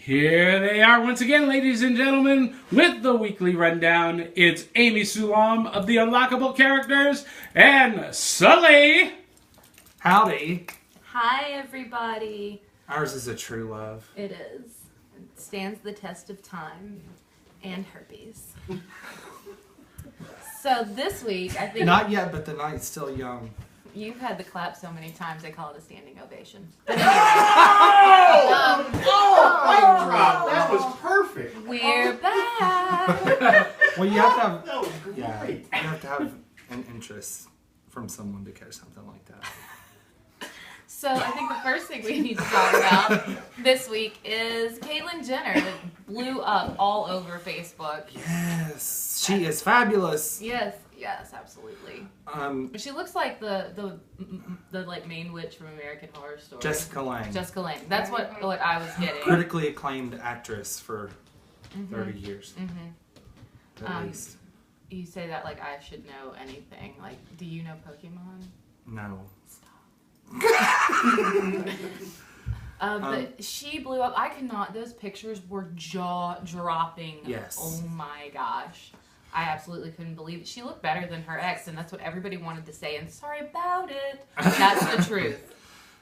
Here they are once again, ladies and gentlemen, with the weekly rundown. It's Amy Sulam of the Unlockable Characters and Sully. Howdy. Hi, everybody. Ours is a true love. It is. It stands the test of time and herpes. So this week, I think... Not yet, but the night's still young. You've had the clap so many times, they call it a standing ovation. Mic drop. That was perfect. We're back. Well, you have to have... That was great. Yeah, you have to have an interest from someone to catch something like that. So I think the first thing we need to talk about this week is Caitlyn Jenner that blew up all over Facebook. Yes, she is fabulous. Yes, absolutely. She looks like the like main witch from American Horror Story. Jessica Lange. Jessica Lange. That's what I was getting. Critically acclaimed actress for 30 years. At least. You say that like I should know anything. Like, do you know Pokemon? No. But she blew up. I could not. Those pictures were jaw-dropping. Yes. Oh my gosh. I absolutely couldn't believe it. She looked better than her ex, and that's what everybody wanted to say. And sorry about it. That's the truth.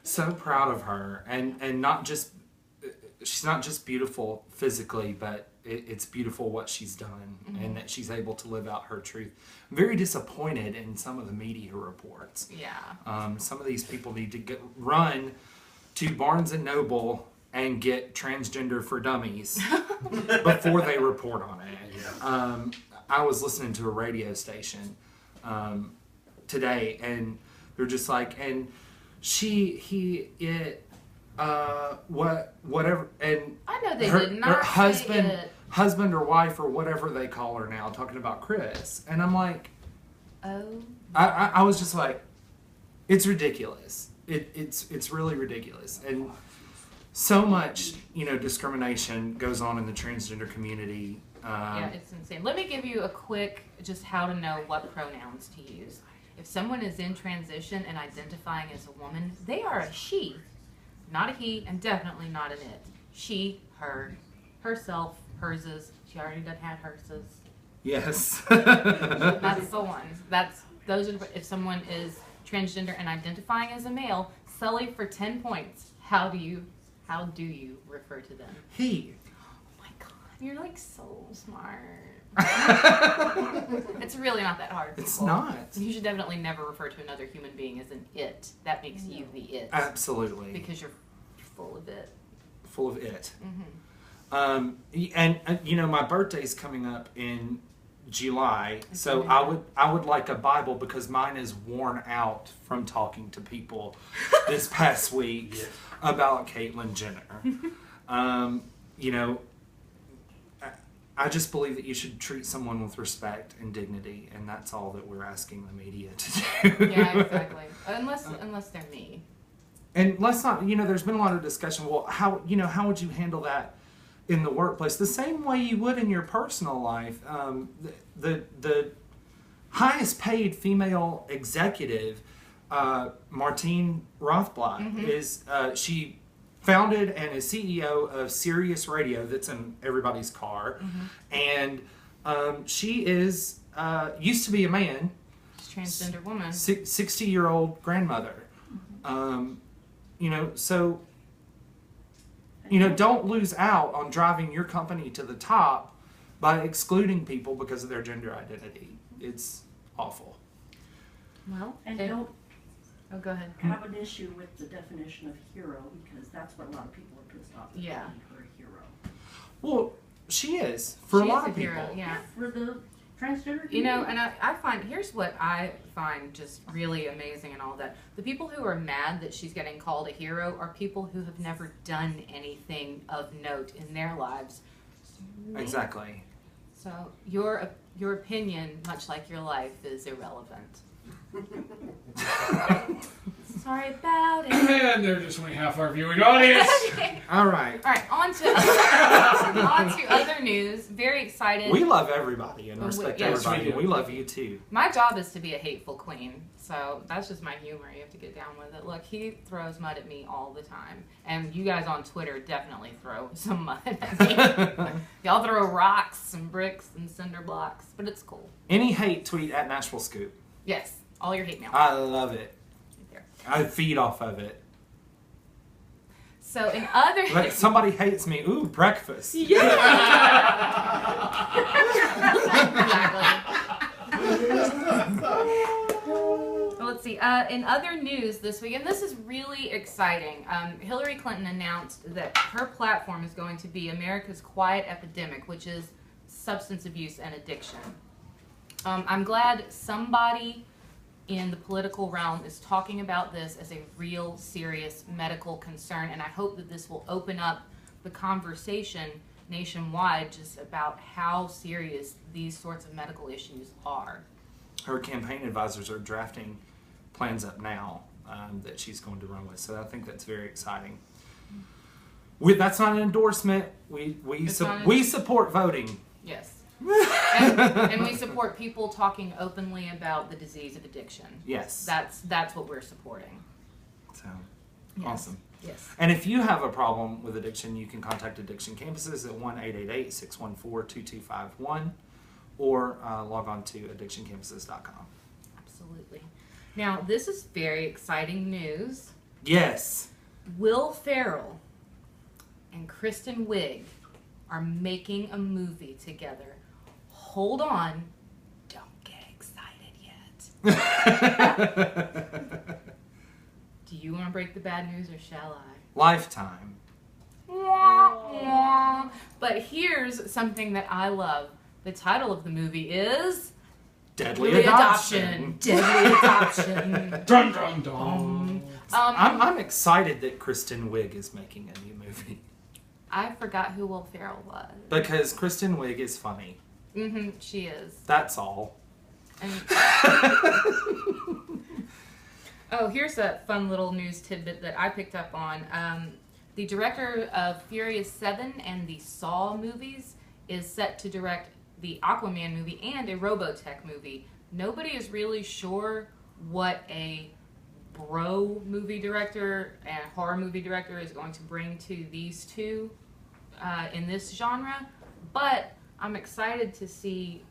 So proud of her, and not just she's not just beautiful physically, but it's beautiful what she's done, and that she's able to live out her truth. I'm very disappointed in some of the media reports. Yeah. Some of these people need to run to Barnes and Noble and get Transgender for Dummies before they report on it. Yeah. I was listening to a radio station today, and they're just like, and whatever, and I know they her, did not her husband, say it. husband or wife or whatever they call her now, talking about Chris, and I'm like, Oh. I was just like, it's ridiculous. It's really ridiculous, and so much discrimination goes on in the transgender community. Yeah, it's insane. Let me give you a quick, just how to know what pronouns to use. If someone is in transition and identifying as a woman, they are a she, not a he, and definitely not an it. She, her, herself, herses. She already done had herses. Yes. That's the ones. Those are. If someone is transgender and identifying as a male, Sully for 10 points. How do you refer to them? He. You're like so smart. It's really not that hard. It's people. not. You should definitely never refer to another human being as an it. That makes you the it. Absolutely. Because you're full of it. Full of it. And my birthday's coming up in July, so I would like a Bible because mine is worn out from talking to people this past week about Caitlyn Jenner. I just believe that you should treat someone with respect and dignity, and that's all that we're asking the media to do. Yeah, exactly. Unless they're me. And let's not, there's been a lot of discussion. Well, how would you handle that in the workplace? The same way you would in your personal life. The highest paid female executive, Martine Rothblatt, is she founded and is CEO of Sirius Radio, that's in everybody's car, and she is used to be a man. She's a transgender woman. 60-year-old grandmother. So don't lose out on driving your company to the top by excluding people because of their gender identity. It's awful. Well, And don't go ahead. have an issue with the definition of hero, because that's what a lot of people are pissed off at. Yeah. Calling her a hero. Well, she is for She a lot is of people. hero, yeah. For the transgender community. And I find, here's what I find just really amazing and all that. The people who are mad that she's getting called a hero are people who have never done anything of note in their lives. Exactly. So your opinion, much like your life, is irrelevant. Sorry about it. And they're just only half our viewing audience. All right. All right, on to other news. Very excited. We love everybody and respect yes, everybody. we do. We love you too. My job is to be a hateful queen, so that's just my humor. You have to get down with it. Look, he throws mud at me all the time, and you guys on Twitter definitely throw some mud at me. Y'all throw rocks and bricks and cinder blocks, but it's cool. Any hate, tweet at Nashville Scoop. Yes, all your hate mail. I love it. Right there. I feed off of it. So in other Like somebody hates me. Ooh, breakfast. Well, let's see. In other news this week, and this is really exciting, Hillary Clinton announced that her platform is going to be America's Quiet Epidemic, which is substance abuse and addiction. I'm glad somebody in the political realm is talking about this as a real, serious medical concern, and I hope that this will open up the conversation nationwide just about how serious these sorts of medical issues are. Her campaign advisors are drafting plans up now that she's going to run with, so I think that's very exciting. That's not an endorsement. We support voting. Yes. and we support people talking openly about the disease of addiction. Yes. That's what we're supporting. So, Yes. awesome. Yes. And if you have a problem with addiction, you can contact Addiction Campuses at 1-888-614-2251 or log on to addictioncampuses.com. Absolutely. Now, this is very exciting news. Yes. Will Ferrell and Kristen Wiig are making a movie together. Hold on. Don't get excited yet. Do you want to break the bad news or shall I? Lifetime. Wah, wah. But here's something that I love. The title of the movie is Deadly Adoption. Deadly Adoption. Dun dun dun. I'm excited that Kristen Wiig is making a new movie. I forgot who Will Ferrell was. Because Kristen Wiig is funny. Mm-hmm, she is. That's all. And oh, here's a fun little news tidbit that I picked up on. The director of Furious 7 and the Saw movies is set to direct the Aquaman movie and a Robotech movie. Nobody is really sure what a bro movie director and horror movie director is going to bring to these two in this genre, but I'm excited to see,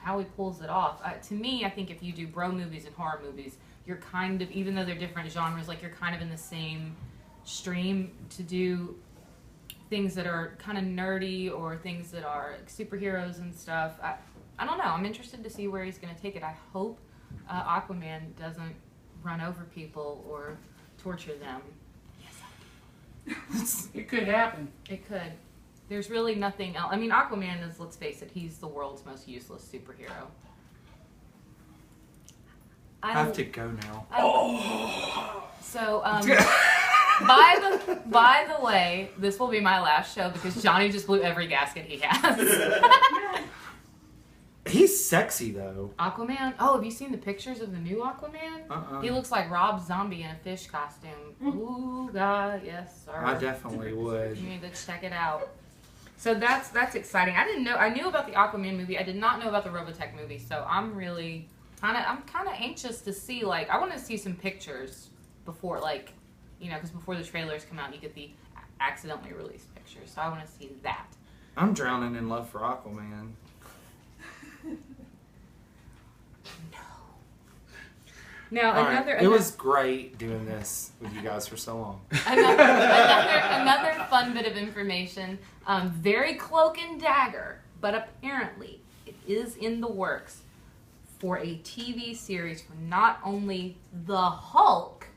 how he pulls it off. To me, I think if you do bro movies and horror movies, you're kind of, even though they're different genres, like you're kind of in the same stream to do things that are kind of nerdy or things that are like superheroes and stuff. I don't know. I'm interested to see where he's going to take it. I hope Aquaman doesn't run over people or torture them. Yes, It could happen. it could. There's really nothing else. I mean, Aquaman is, let's face it, he's the world's most useless superhero. I have to go now. So, by the way, this will be my last show because Johnny just blew every gasket he has. He's sexy, though. Aquaman? Oh, have you seen the pictures of the new Aquaman? He looks like Rob Zombie in a fish costume. Ooh, God, yes, sir. I definitely would. You need to check it out. So that's exciting. I didn't know. I knew about the Aquaman movie. I did not know about the Robotech movie. So I'm really kind of anxious to see. Like, I want to see some pictures before, like, because before the trailers come out, you get the accidentally released pictures. So I want to see that. I'm drowning in love for Aquaman. Now All right. It was great doing this with you guys for so long. another fun bit of information. Very cloak and dagger, but apparently it is in the works for a TV series for not only the Hulk,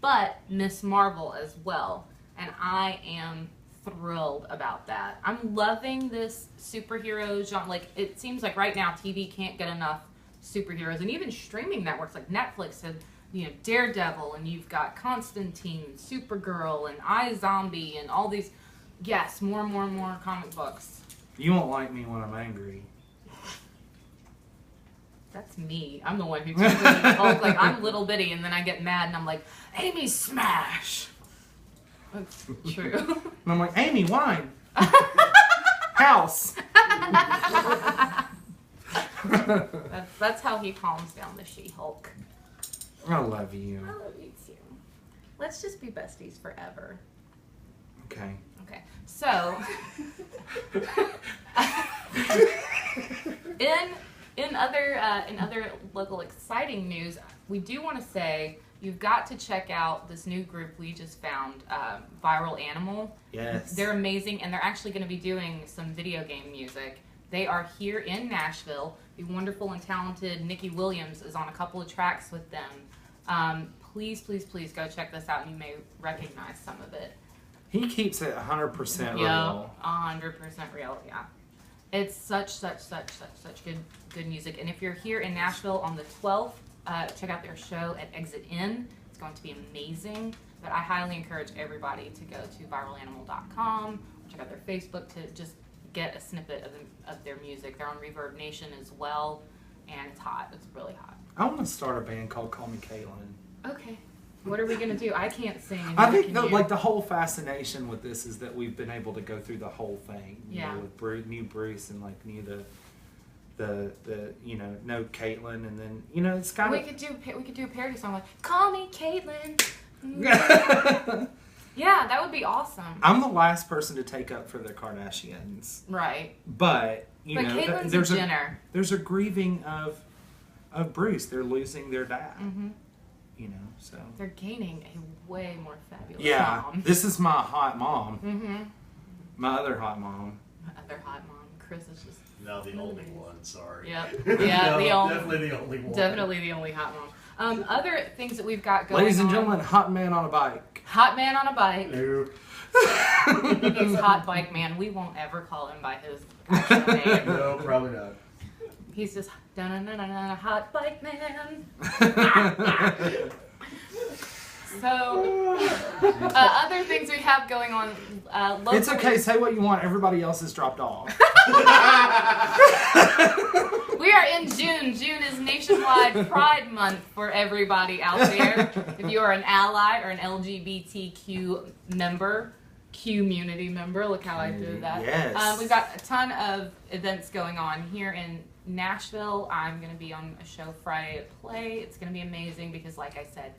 but Miss Marvel as well. And I am thrilled about that. I'm loving this superhero genre. Like, it seems like right now TV can't get enough superheroes, and even streaming networks like Netflix have, Daredevil, and you've got Constantine, Supergirl, and iZombie, and all these. Yes, more comic books. You won't like me when I'm angry. That's me. I'm the one who turns into the Hulk. Like, I'm little bitty, and then I get mad, and I'm like, Amy, smash! That's true. And I'm like, Amy, wine. House. That's how he calms down the She-Hulk. I love you. I love you, too. Let's just be besties forever. Okay. Okay, so... In other local exciting news, we do want to say you've got to check out this new group we just found, Viral Animal. Yes. They're amazing, and they're actually going to be doing some video game music. They are here in Nashville. The wonderful and talented Nikki Williams is on a couple of tracks with them. Please, please, please go check this out, and you may recognize some of it. He keeps it 100% real. Yeah, 100% real, yeah. It's such good music. And if you're here in Nashville on the 12th, check out their show at Exit In. It's going to be amazing. But I highly encourage everybody to go to viralanimal.com, check out their Facebook to just get a snippet of their music. They're on Reverb Nation as well, and it's hot. It's really hot. I want to start a band called Call Me Caitlyn. Okay. What are we going to do? I can't sing. and I neither think can you. like the whole fascination with this is that we've been able to go through the whole thing. You Yeah. know, with new Bruce and like new the no Caitlyn, and then it's kind we of could do a parody song like "Call Me Caitlyn." Yeah, that would be awesome. I'm the last person to take up for the Kardashians, Right. but But Caitlyn's there's a Jenner. there's a grieving of Bruce. They're losing their dad. Mm-hmm. So They're gaining a way more fabulous mom. This is my hot mom. Mm-hmm. My other hot mom. My other hot mom, Chris, is just... No, the only one, sorry. Yep. Yeah, No, definitely the only one. Definitely the only hot mom. Other things that we've got going on. Ladies and gentlemen, hot man on a bike. Hot man on a bike. No. He's Hot Bike Man. We won't ever call him by his actual name. No, probably not. He's just Hot Bike Man. So, other things we have going on locally. It's okay. Say what you want. Everybody else has dropped off. We are in June. June is Nationwide Pride Month for everybody out there. If you are an ally or an LGBTQ member, community member, look how I did that. Yes. We've got a ton of events going on here in Nashville. I'm going to be on a show Friday at Play. It's going to be amazing because, like I said,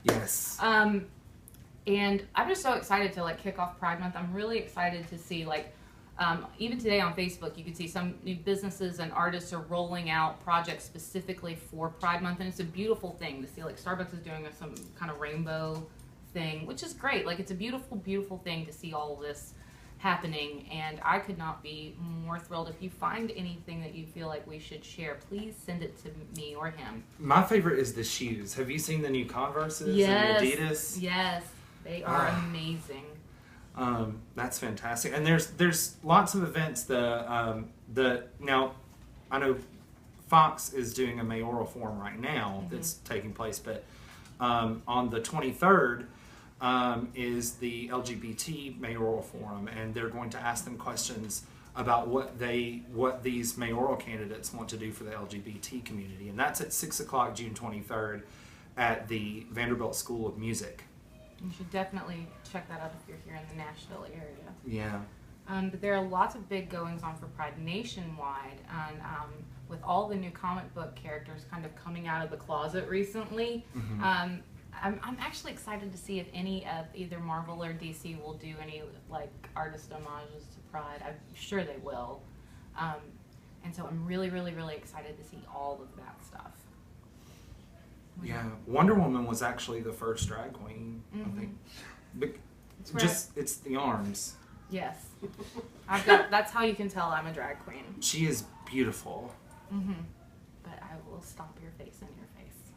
Yes. and I'm just so excited to kick off Pride Month. I'm really excited to see even today on Facebook you can see some new businesses and artists are rolling out projects specifically for Pride Month, and it's a beautiful thing to see. Starbucks is doing some kind of rainbow thing, which is great. It's a beautiful thing to see all of this happening, and I could not be more thrilled. If you find anything that you feel like we should share, please send it to me or him. My favorite is the shoes. Have you seen the new Converses Yes. and Adidas? Yes, they are amazing. That's fantastic. And there's lots of events. Now I know Fox is doing a mayoral forum right now that's taking place, but on the 23rd is the LGBT mayoral forum, and they're going to ask them questions about what these mayoral candidates want to do for the LGBT community, and that's at 6 o'clock June 23rd at the Vanderbilt School of Music. You should definitely check that out if you're here in the Nashville area. Yeah. But there are lots of big goings on for Pride nationwide, and with all the new comic book characters kind of coming out of the closet recently, I'm actually excited to see if any of either Marvel or DC will do any artist homages to Pride. I'm sure they will, and so I'm really excited to see all of that stuff. Yeah, Wonder Woman was actually the first drag queen, I think. It's the arms. Yes, that's how you can tell I'm a drag queen. She is beautiful. But I will stomp your face in your face,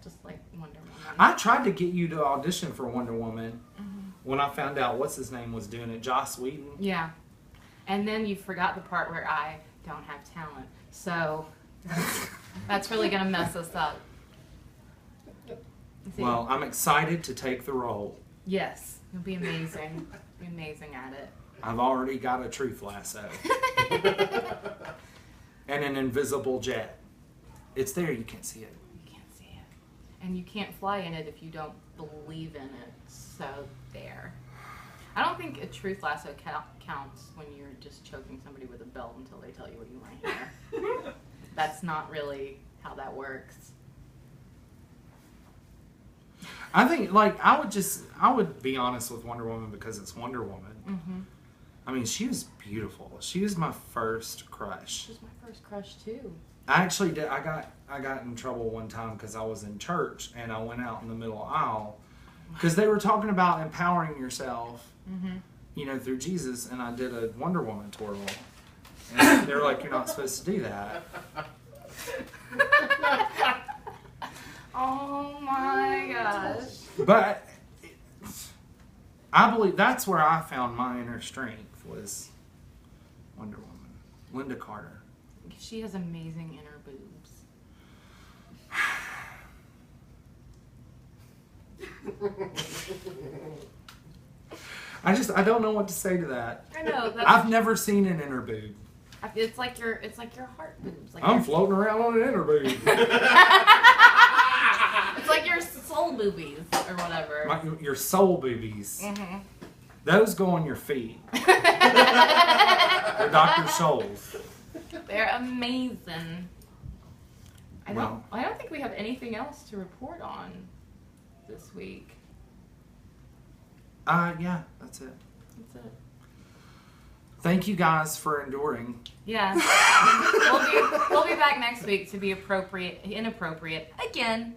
just like Wonder Woman. I tried to get you to audition for Wonder Woman when I found out what's his name was doing it, Joss Whedon. Yeah, and then you forgot the part where I don't have talent, so that's really gonna mess us up. See? Well, I'm excited to take the role. Yes, you'll be amazing. Be amazing at it. I've already got a truth lasso. and an invisible jet. It's there, you can't see it. You can't see it. And you can't fly in it if you don't believe in it. So there. I don't think a truth lasso counts when you're just choking somebody with a belt until they tell you what you want to hear. That's not really how that works. I think, like, I would be honest with Wonder Woman because it's Wonder Woman. Mm-hmm. I mean, she was beautiful. She was my first crush. She was my first crush too. I actually did. I got in trouble one time because I was in church and I went out in the middle aisle because they were talking about empowering yourself, you know, through Jesus, and I did a Wonder Woman twirl, and they're like, "You're not supposed to do that." Oh my gosh. But I believe that's where I found my inner strength was Wonder Woman, Linda Carter. She has amazing inner boobs. I don't know what to say to that. I know. I've never seen an inner boob. It's like your heart boobs. Like I'm floating around on an inner boob. It's like your soul boobies or whatever. Your soul boobies. Mm-hmm. Those go on your feet. They're Dr. Scholl's. They're amazing. I Well. don't think we have anything else to report on this week. Yeah, that's it. That's it. Thank you guys for enduring. Yeah. we'll be back next week to be inappropriate again.